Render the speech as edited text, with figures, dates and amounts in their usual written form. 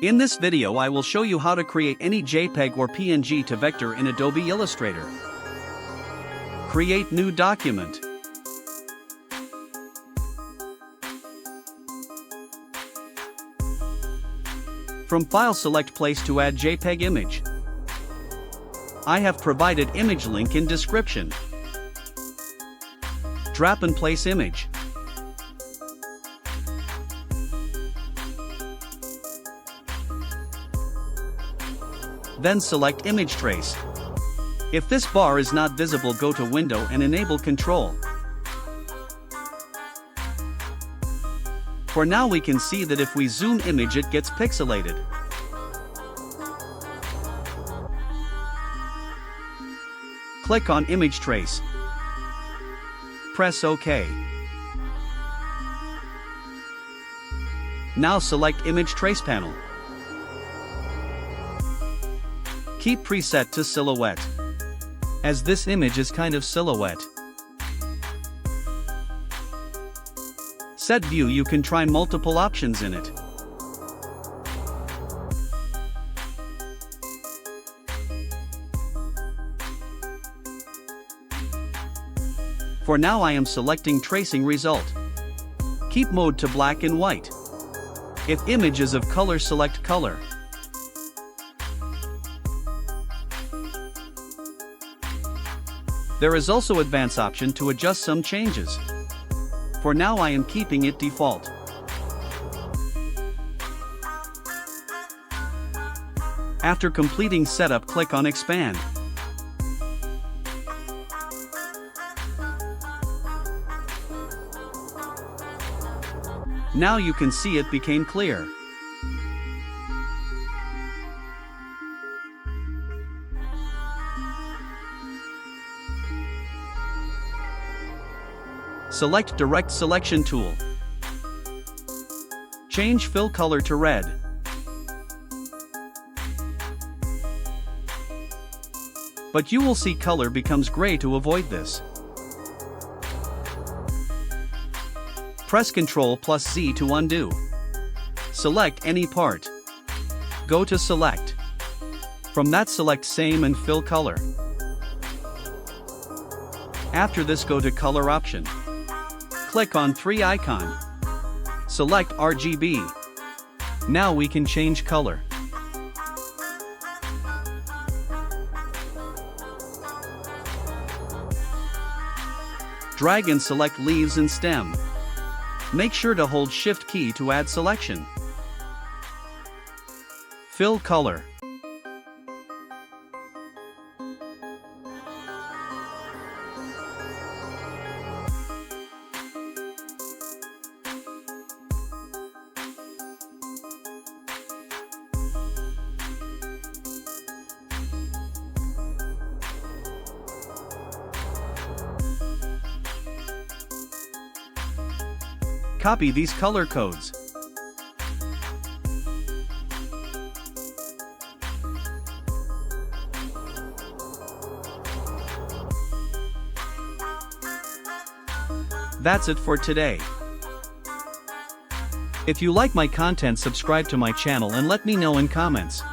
In this video I will show you how to create any JPEG or PNG to vector in Adobe Illustrator. Create new document. From File select Place to add JPEG image. I have provided image link in description. Drop and place image. Then select image trace. If this bar is not visible, go to Window and enable Control. For now we can see that if we zoom image it gets pixelated. Click on image trace. Press OK. Now select image trace panel. Keep preset to silhouette, as this image is kind of silhouette. Set view, you can try multiple options in it. For now I am selecting tracing result. Keep mode to black and white. If image is of color, select color. There is also advanced option to adjust some changes. For now I am keeping it default. After completing setup, click on expand. Now you can see it became clear. Select Direct Selection tool. Change fill color to red. But you will see color becomes gray. To avoid this, press Ctrl+Z to undo. Select any part. Go to Select. From that select Same and fill color. After this go to Color option. Click on 3 icon. Select RGB. Now we can change color. Drag and select leaves and stem. Make sure to hold Shift key to add selection. Fill color. Copy these color codes. That's it for today. If you like my content, subscribe to my channel and let me know in comments.